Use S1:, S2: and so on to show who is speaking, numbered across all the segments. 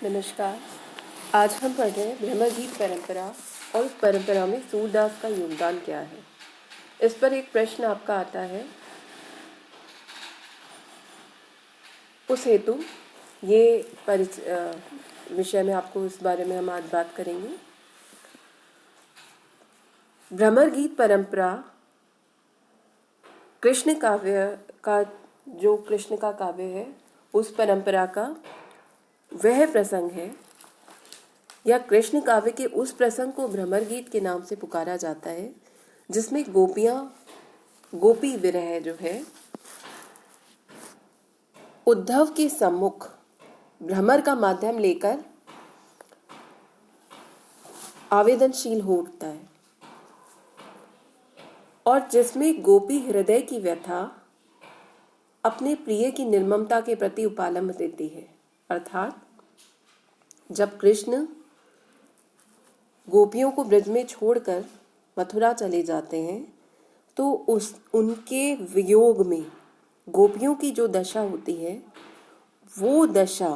S1: नमस्कार। आज हम पढ़ रहे हैं ब्रह्मगीत परंपरा और उस परंपरा में सूरदास का योगदान क्या है। इस पर एक प्रश्न आपका आता है, उस हेतु ये विषय में आपको इस बारे में हम आज बात करेंगे। भ्रमर गीत परंपरा कृष्ण काव्य का, जो कृष्ण का काव्य है, उस परंपरा का वह प्रसंग है, या कृष्ण काव्य के उस प्रसंग को भ्रमर गीत के नाम से पुकारा जाता है, जिसमें गोपी विरह जो है उद्धव के सम्मुख भ्रमर का माध्यम लेकर आवेदनशील हो उठता है, और जिसमें गोपी हृदय की व्यथा अपने प्रिय की निर्ममता के प्रति उपालंब देती है। अर्थात जब कृष्ण गोपियों को ब्रज में छोड़कर मथुरा चले जाते हैं, तो उनके वियोग में गोपियों की जो दशा होती है, वो दशा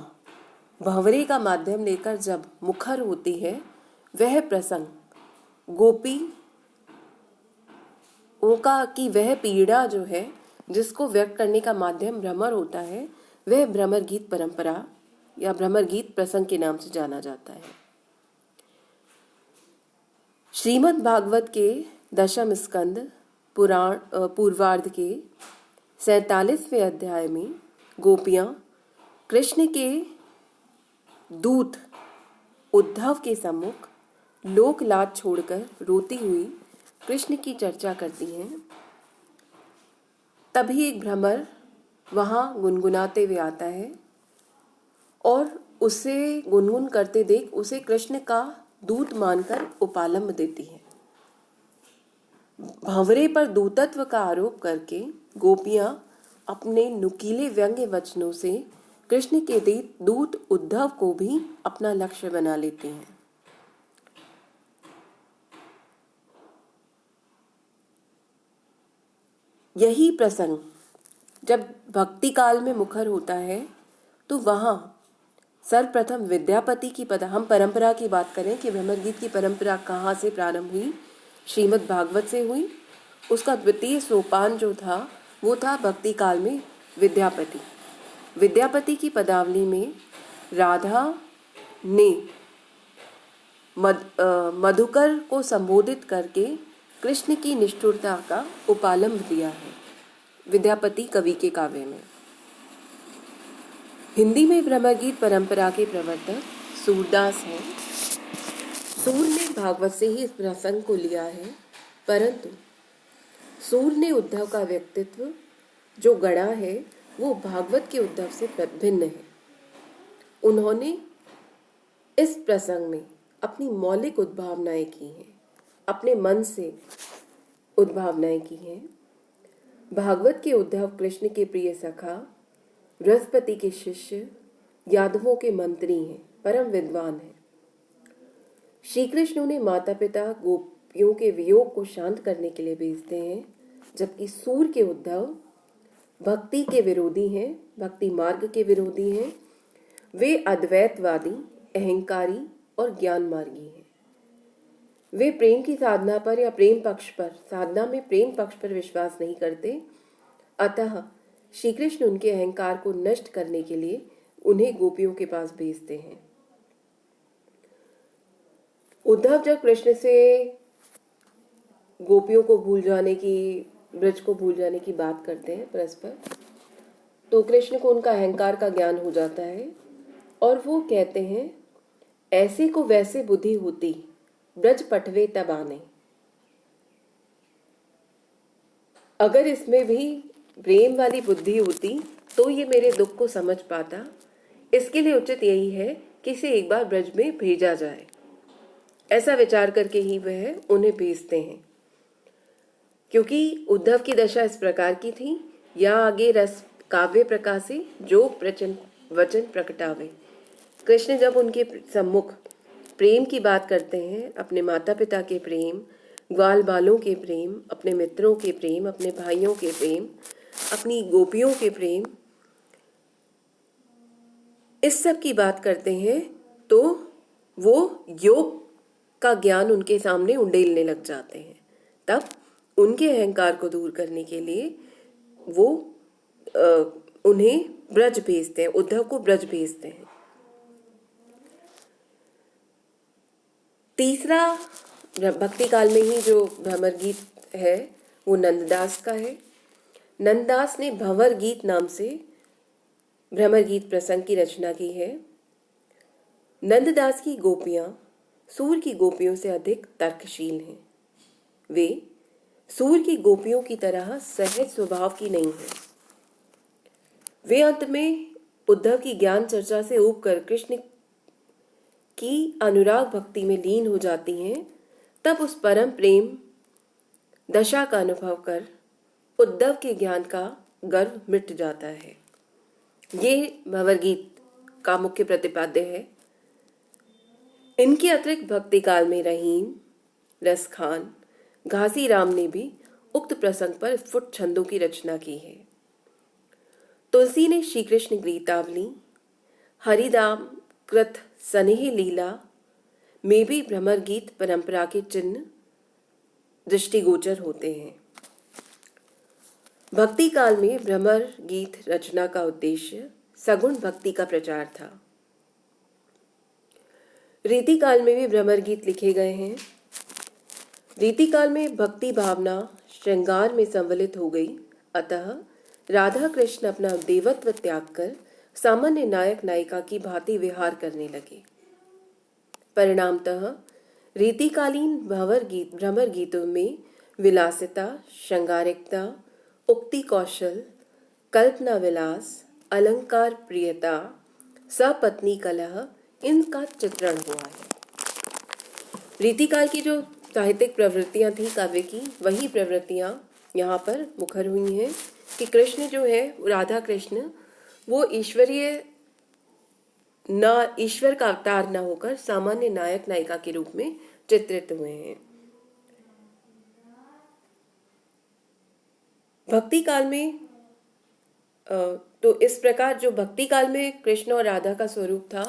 S1: भंवरे का माध्यम लेकर जब मुखर होती है, वह प्रसंग गोपी ओका की वह पीड़ा जो है, जिसको व्यक्त करने का माध्यम भ्रमर होता है, वह भ्रमर गीत परंपरा या भ्रमर गीत प्रसंग के नाम से जाना जाता है। श्रीमद् भागवत के दशम स्कंद पूर्वार्ध के 47वें अध्याय में गोपियां कृष्ण के दूत उद्धव के सम्मुख लोक लाज छोड़कर रोती हुई कृष्ण की चर्चा करती हैं। तभी एक भ्रमर वहां गुनगुनाते हुए आता है और उसे गुनगुन करते देख उसे कृष्ण का दूत मानकर उपालंब देती है। भंवरे पर दूतत्व का आरोप करके गोपियां अपने नुकीले व्यंग्य वचनों से कृष्ण के दूत उद्धव को भी अपना लक्ष्य बना लेती हैं। यही प्रसंग जब भक्ति काल में मुखर होता है, तो वहां सर्वप्रथम विद्यापति की हम परंपरा की बात करें कि भ्रमर गीत की परंपरा कहाँ से प्रारंभ हुई, श्रीमद् भागवत से हुई। उसका द्वितीय सोपान जो था, वो था भक्ति काल में विद्यापति की पदावली में राधा ने मधुकर को संबोधित करके कृष्ण की निष्ठुरता का उपालंब दिया है विद्यापति कवि के काव्य में। हिंदी में भ्रमर गीत परंपरा के प्रवर्तक सूरदास हैं। सूर ने भागवत से ही इस प्रसंग को लिया है, परंतु सूर ने उद्धव का व्यक्तित्व जो गढ़ा है, वो भागवत के उद्धव से भिन्न है। उन्होंने इस प्रसंग में अपनी मौलिक उद्भावनाएं की हैं, अपने मन से उद्भावनाएं की हैं। भागवत के उद्धव कृष्ण के प्रिय सखा, बृहस्पति के शिष्य, यादवों के मंत्री हैं, परम विद्वान हैं। श्री कृष्ण उन्हें माता पिता गोपियों के वियोग को शांत करने के लिए भेजते हैं, जबकि सूर के उद्धव भक्ति के विरोधी हैं, भक्ति मार्ग के विरोधी हैं। वे अद्वैतवादी, अहंकारी और ज्ञान मार्गी हैं। वे प्रेम की साधना पर या साधना में प्रेम पक्ष पर विश्वास नहीं करते। अतः श्री कृष्ण उनके अहंकार को नष्ट करने के लिए उन्हें गोपियों के पास भेजते हैं। उद्धव जब कृष्ण से गोपियों को भूल जाने की, ब्रज को भूल जाने की बात करते हैं परस्पर, तो कृष्ण को उनका अहंकार का ज्ञान हो जाता है और वो कहते हैं, ऐसे को वैसे बुद्धि होती, ब्रज पटवे तब आने। अगर इसमें भी प्रेम वाली बुद्धि होती तो ये मेरे दुख को समझ पाता। इसके लिए उचित यही है कि इसे एक बार ब्रज में भेजा जाए। ऐसा विचार करके ही वह उन्हें भेजते हैं, क्योंकि उद्धव की दशा इस प्रकार की थी, या आगे रस काव्य प्रकाशे जो वचन प्रकटावे। कृष्ण जब उनके सम्मुख प्रेम की बात करते हैं, अपने माता पिता के प्रेम, ग्वाल बालों के प्रेम, अपने मित्रों के प्रेम, अपने भाइयों के प्रेम, अपनी गोपियों के प्रेम, इस सब की बात करते हैं, तो वो योग का ज्ञान उनके सामने उंडेलने लग जाते हैं। तब उनके अहंकार को दूर करने के लिए वो उन्हें ब्रज भेजते हैं, उद्धव को ब्रज भेजते हैं। तीसरा भक्ति काल में ही जो भ्रमर गीत है वो नंददास का है। नंददास ने भंवर गीत नाम से भ्रमर गीत प्रसंग की रचना की है। नंददास की गोपियां सूर की गोपियों से अधिक तर्कशील हैं। वे सूर की गोपियों की तरह सहज स्वभाव की नहीं है। वे अंत में उद्धव की ज्ञान चर्चा से ऊब कर कृष्ण की अनुराग भक्ति में लीन हो जाती हैं। तब उस परम प्रेम दशा का अनुभव कर उद्धव के ज्ञान का गर्व मिट जाता है। ये भंवर गीत का मुख्य प्रतिपाद्य है। इनके अतिरिक्त भक्ति काल में रहीम, रसखान, घासी राम ने भी उक्त प्रसंग पर स्फुट छंदों की रचना की है। तुलसी ने श्री कृष्ण गीतावली, हरिदाम कृत स्नेह लीला में भी भ्रमर गीत परंपरा के चिन्ह दृष्टिगोचर होते हैं। भक्ति काल में भ्रमर गीत रचना का उद्देश्य सगुण भक्ति का प्रचार था। रीति काल में भी भ्रमर गीत लिखे गए हैं। रीति काल में भक्ति भावना श्रृंगार में संवलित हो गई, अतः राधा कृष्ण अपना देवत्व त्याग कर सामान्य नायक नायिका की भांति विहार करने लगे। परिणामतः रीतिकालीन भ्रमर गीतों में विलासिता, श्रृंगारिकता, उक्ति कौशल, कल्पना विलास, अलंकार प्रियता, सपत्नी कलह, इनका चित्रण हुआ है। रीतिकाल की जो साहित्यिक प्रवृत्तियां थी काव्य की, वही प्रवृत्तियां यहाँ पर मुखर हुई हैं कि कृष्ण जो है, राधा कृष्ण, वो ईश्वर का अवतार न होकर सामान्य नायक नायिका के रूप में चित्रित हुए हैं। भक्ति काल में तो इस प्रकार जो भक्ति काल में कृष्ण और राधा का स्वरूप था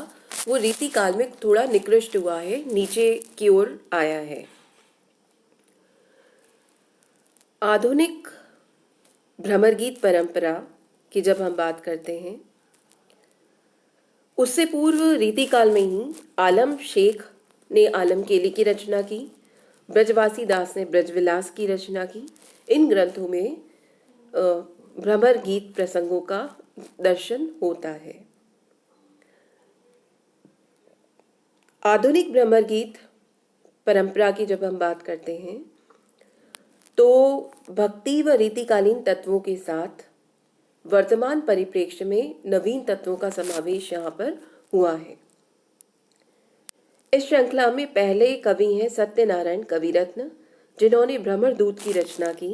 S1: वो रीति काल में थोड़ा निकृष्ट हुआ है, नीचे की ओर आया है। आधुनिक भ्रमर गीत परंपरा की जब हम बात करते हैं, उससे पूर्व रीति काल में ही आलम शेख ने आलम केली की रचना की, ब्रजवासी दास ने ब्रजविलास की रचना की। इन ग्रंथों में भ्रमर गीत प्रसंगों का दर्शन होता है। आधुनिक भ्रमर गीत परंपरा की जब हम बात करते हैं तो भक्ति व रीतिकालीन तत्वों के साथ वर्तमान परिप्रेक्ष्य में नवीन तत्वों का समावेश यहाँ पर हुआ है। इस श्रृंखला में पहले कवि हैं सत्यनारायण कविरत्न, जिन्होंने भ्रमर दूत की रचना की।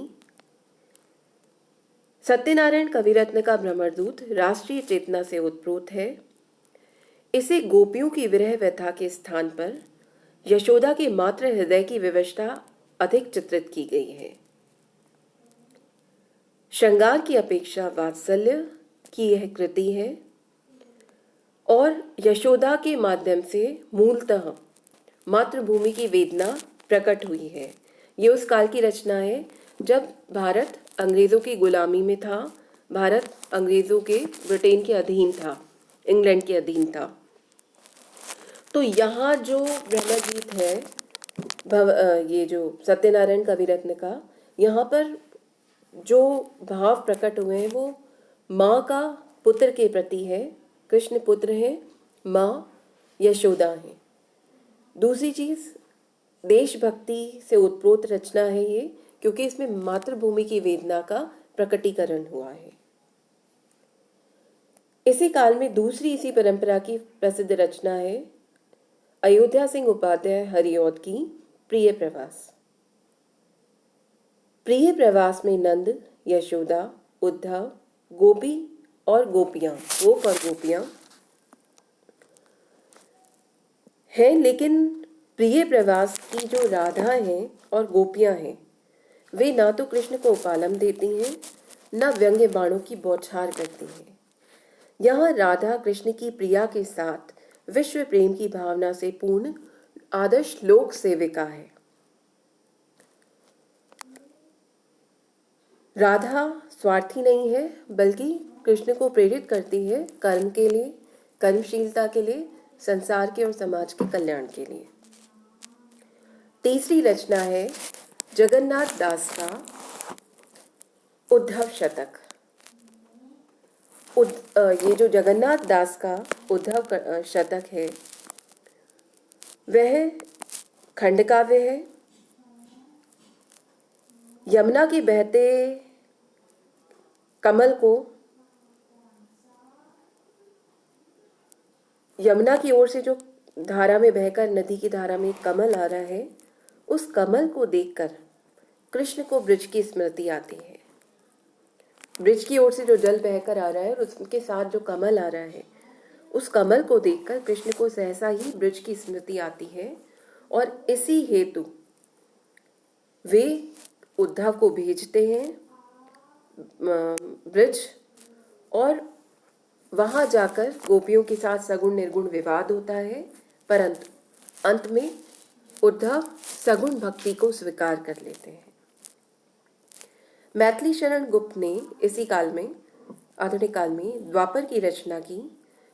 S1: सत्यनारायण कविरत्न का भ्रमर दूत राष्ट्रीय चेतना से उत्प्रोत है। इसे गोपियों की विरह व्यथा के स्थान पर यशोदा के मातृ हृदय की विवशता अधिक चित्रित की गई है। श्रृंगार की अपेक्षा वात्सल्य की यह कृति है और यशोदा के माध्यम से मूलतः मातृभूमि की वेदना प्रकट हुई है। ये उस काल की रचना है जब भारत अंग्रेजों की गुलामी में था, भारत अंग्रेजों के ब्रिटेन के अधीन था, इंग्लैंड के अधीन था। तो यहाँ जो भ्रमर गीत है, ये जो सत्यनारायण कविरत्न का, यहाँ पर जो भाव प्रकट हुए हैं वो माँ का पुत्र के प्रति है। कृष्ण पुत्र है, माँ यशोदा है। दूसरी चीज, देशभक्ति से उत्प्रोत रचना है ये, क्योंकि इसमें मातृभूमि की वेदना का प्रकटीकरण हुआ है। इसी काल में दूसरी इसी परंपरा की प्रसिद्ध रचना है अयोध्या सिंह उपाध्याय हरिऔध की प्रिय प्रवास। प्रिय प्रवास में नंद, यशोदा, उद्धव, गोपी और गोपियां, गोप और गोपियां हैं, लेकिन प्रिय प्रवास की जो राधा हैं और गोपियां हैं, वे ना तो कृष्ण को उपालम देती हैं, न व्यंग्य बाणों की बौछार करती हैं। यहाँ राधा कृष्ण की प्रिया के साथ विश्व प्रेम की भावना से पूर्ण आदर्श लोक सेविका है। राधा स्वार्थी नहीं है, बल्कि कृष्ण को प्रेरित करती है कर्म के लिए, कर्मशीलता के लिए, संसार के और समाज के कल्याण के लिए। तीसरी रचना है जगन्नाथ दास का उद्धव शतक। ये जो जगन्नाथ दास का उद्धव शतक है वह खंडकाव्य है। यमुना के बहते कमल को, यमुना की ओर से जो धारा में बहकर नदी की धारा में कमल आ रहा है, उस कमल को देखकर कृष्ण को ब्रज की स्मृति आती है। ब्रज की ओर से जो जल बहकर आ रहा है और उसके साथ जो कमल आ रहा है, उस कमल को देखकर कृष्ण को सहसा ही ब्रज की स्मृति आती है। और इसी हेतु वे उद्धव को भेजते हैं ब्रज, और वहां जाकर गोपियों के साथ सगुण निर्गुण विवाद होता है, परंतु अंत में उद्धव सगुण भक्ति को स्वीकार कर लेते हैं। मैथिली शरण गुप्त ने इसी काल में, आधुनिक काल में, द्वापर की रचना की।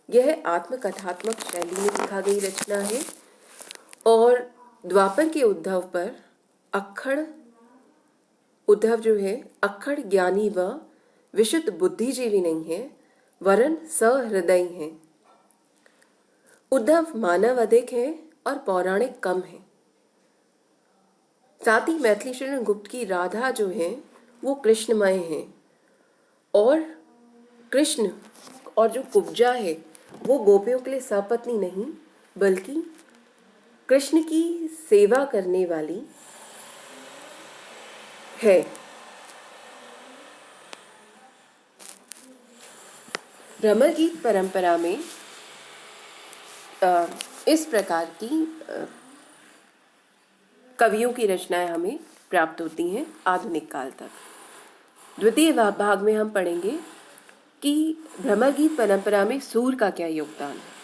S1: यह आत्मकथात्मक शैली में लिखा गई रचना है और द्वापर के उद्धव पर अक्खड़ उद्धव जो है अक्खड़ ज्ञानी व विशुद्ध बुद्धिजीवी नहीं है, वरन सहृदयी है। उद्धव मानव अधिक है और पौराणिक कम है। साथ ही मैथिली शरण गुप्त की राधा जो है वो कृष्णमय है, और कृष्ण और जो कुब्जा है वो गोपियों के लिए सपत्नी नहीं, बल्कि कृष्ण की सेवा करने वाली है। भ्रमर गीत परंपरा में इस प्रकार की कवियों की रचनाएं हमें प्राप्त होती हैं आधुनिक काल तक। द्वितीय भाग में हम पढ़ेंगे कि भ्रमर गीत परंपरा में सूर का क्या योगदान है।